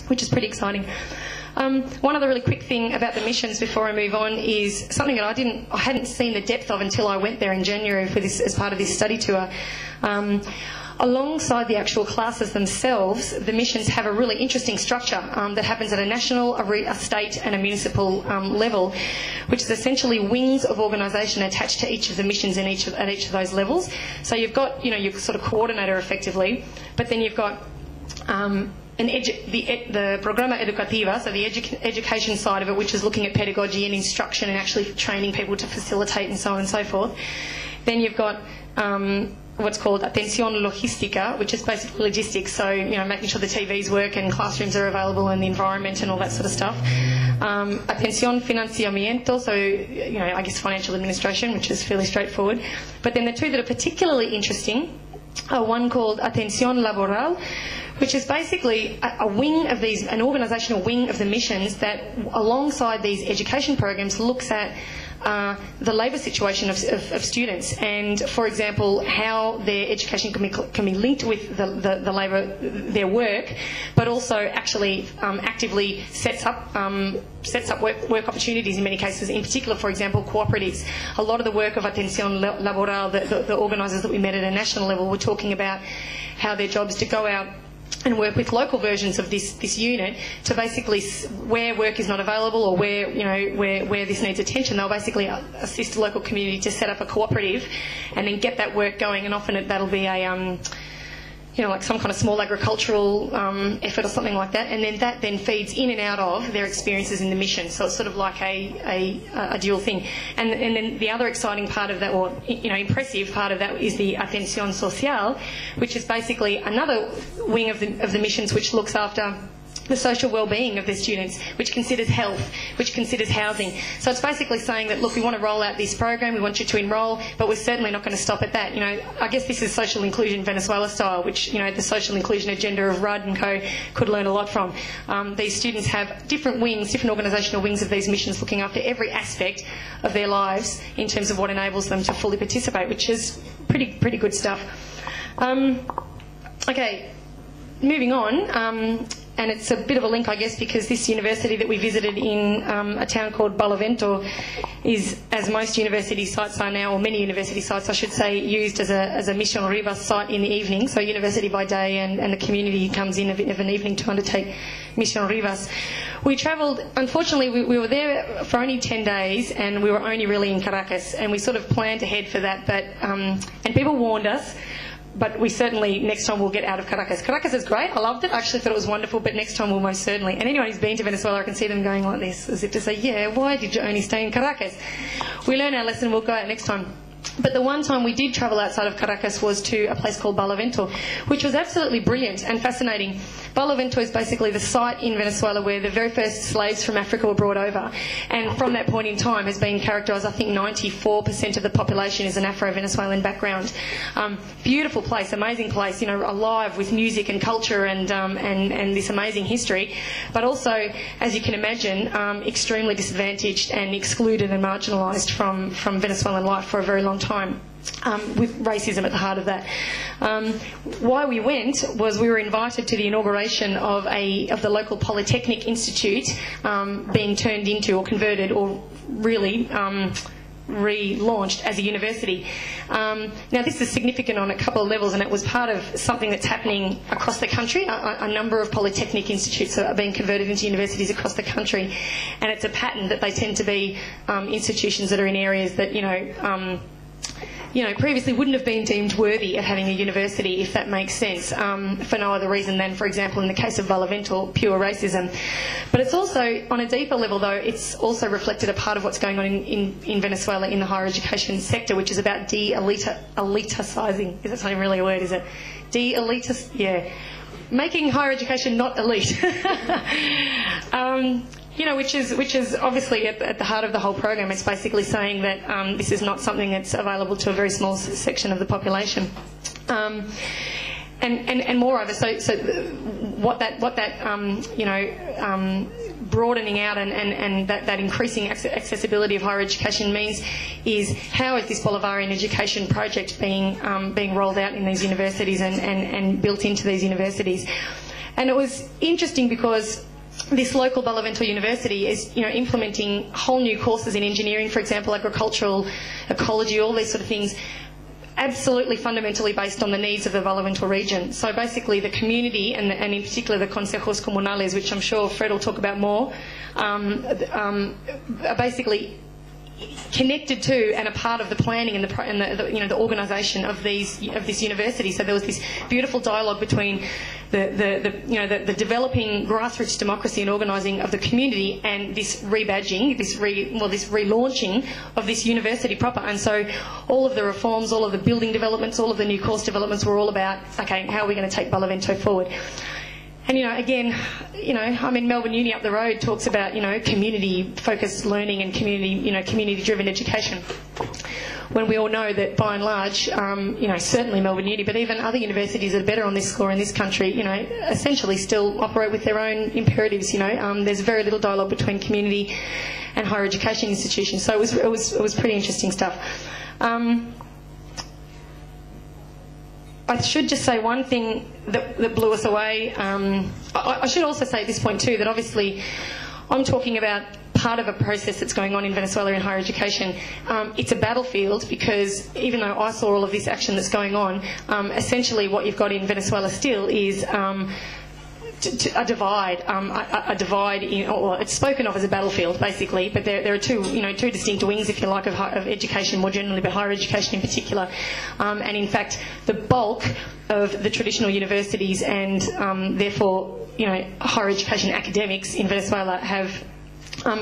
which is pretty exciting. One other really quick thing about the missions before I move on is something that I hadn't seen the depth of until I went there in January for this, as part of this study tour. Alongside the actual classes themselves, the missions have a really interesting structure that happens at a national, a state and a municipal level, which is essentially wings of organisation attached to each of the missions at each of those levels. So you've got, your sort of coordinator effectively, but then you've got the Programa Educativa, so the education side of it, which is looking at pedagogy and instruction and actually training people to facilitate and so on and so forth. Then you've got what's called Atención Logística, which is basically logistics, so making sure the TVs work and classrooms are available and the environment and all that sort of stuff. Atención Financiamiento, so I guess financial administration, which is fairly straightforward. But then the two that are particularly interesting are one called Atención Laboral, which is basically a wing of these, an organisational wing of the missions that, alongside these education programs, looks at the labour situation of students, and, for example, how their education can be linked with the labour, their work, but also actually actively sets up work opportunities in many cases. In particular, for example, cooperatives. A lot of the work of Atención Laboral, the organisers that we met at a national level, were talking about how their job is to go out and work with local versions of this unit to basically, where work is not available or where this needs attention, they'll basically assist the local community to set up a cooperative and then get that work going. And often that'll be a like some kind of small agricultural effort or something like that, and then that feeds in and out of their experiences in the mission. So it's sort of like a dual thing. And then the other exciting part of that, or impressive part of that, is the Atención Social, which is basically another wing of the missions which looks after the social well-being of their students, which considers health, which considers housing. So it's basically saying that, look, we want to roll out this program, we want you to enrol, but we're certainly not going to stop at that. I guess this is social inclusion Venezuela style, which, the social inclusion agenda of Rudd and co could learn a lot from. These students have different wings, different organisational wings of these missions, looking after every aspect of their lives in terms of what enables them to fully participate, which is pretty good stuff. Okay, moving on. And it's a bit of a link, I guess, because this university that we visited in a town called Barlovento is, as most university sites are now, or many university sites, I should say, used as a Mission Rivas site in the evening. So university by day and the community comes in of an evening to undertake Mission Rivas. We travelled, unfortunately, we were there for only 10 days and we were only really in Caracas, and we sort of planned ahead for that, but and people warned us. But we certainly, next time we'll get out of Caracas. Caracas is great, I loved it, I actually thought it was wonderful, but next time we'll most certainly. And anyone who's been to Venezuela, I can see them going like this, as if to say, yeah, why did you only stay in Caracas? We learned our lesson, we'll go out next time. But the one time we did travel outside of Caracas was to a place called Barlovento, which was absolutely brilliant and fascinating. Barlovento is basically the site in Venezuela where the very first slaves from Africa were brought over, and from that point in time has been characterised, I think 94% of the population is an Afro-Venezuelan background. Beautiful place, amazing place, alive with music and culture and this amazing history, but also, as you can imagine, extremely disadvantaged and excluded and marginalised from Venezuelan life for a very long time. With racism at the heart of that. Why we went was we were invited to the inauguration of the local Polytechnic Institute being turned into or converted or really relaunched as a university. Now this is significant on a couple of levels, and it was part of something that's happening across the country. A number of Polytechnic Institutes are being converted into universities across the country, and it's a pattern that they tend to be institutions that are in areas that previously wouldn't have been deemed worthy of having a university, if that makes sense, for no other reason than, for example, in the case of Barlovento, pure racism. But it's also, on a deeper level though, it's also reflected a part of what's going on in Venezuela in the higher education sector, which is about elitising. Is that not really a word, is it? De-elitis? Yeah. Making higher education not elite. Which is obviously at the heart of the whole program. It's basically saying that this is not something that's available to a very small section of the population. And moreover, so what that broadening out and that increasing accessibility of higher education means is, how is this Bolivarian education project being rolled out in these universities and built into these universities? And it was interesting because this local Bolivarian University is, implementing whole new courses in engineering, for example, agricultural, ecology, all these sort of things, absolutely fundamentally based on the needs of the Bolivarian region. So basically the community, and in particular the consejos comunales, which I'm sure Fred will talk about more, are basically connected to and a part of the planning and the organisation of this university. So there was this beautiful dialogue between the developing grassroots democracy and organising of the community and this rebadging, this relaunching of this university proper. And so all of the reforms, all of the building developments, all of the new course developments were all about, okay, how are we going to take Bolivento forward? And, again, Melbourne Uni up the road talks about, community-focused learning and community-driven education. When we all know that, by and large, certainly Melbourne Uni, but even other universities that are better on this score in this country, essentially still operate with their own imperatives. There's very little dialogue between community and higher education institutions. So it was pretty interesting stuff. I should just say one thing that blew us away. I should also say at this point too that obviously I'm talking about part of a process that's going on in Venezuela in higher education. It's a battlefield because even though I saw all of this action that's going on, essentially what you've got in Venezuela still is a divide, or it's spoken of as a battlefield basically, but there are two distinct wings, if you like, of education more generally, but higher education in particular. And in fact, the bulk of the traditional universities and therefore, higher education academics in Venezuela have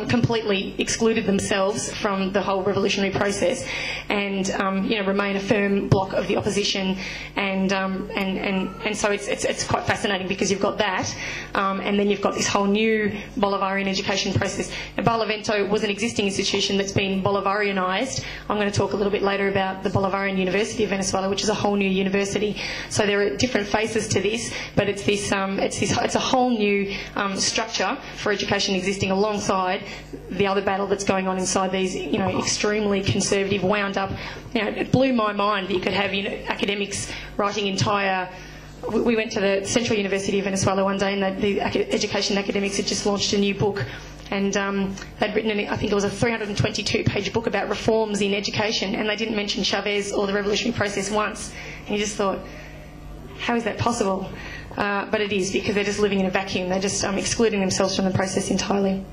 completely excluded themselves from the whole revolutionary process, and remain a firm block of the opposition, and so it's quite fascinating because you've got that, and then you've got this whole new Bolivarian education process. Now, Barlovento was an existing institution that's been Bolivarianised. I'm going to talk a little bit later about the Bolivarian University of Venezuela, which is a whole new university. So there are different faces to this, but it's a whole new structure for education existing alongside the other battle that's going on inside these, extremely conservative, wound up. It blew my mind that you could have, academics writing entire. We went to the Central University of Venezuela one day, and the education academics had just launched a new book, and they'd written, I think it was a 322-page book about reforms in education, and they didn't mention Chavez or the revolutionary process once. And you just thought, how is that possible? But it is, because they're just living in a vacuum. They're just excluding themselves from the process entirely.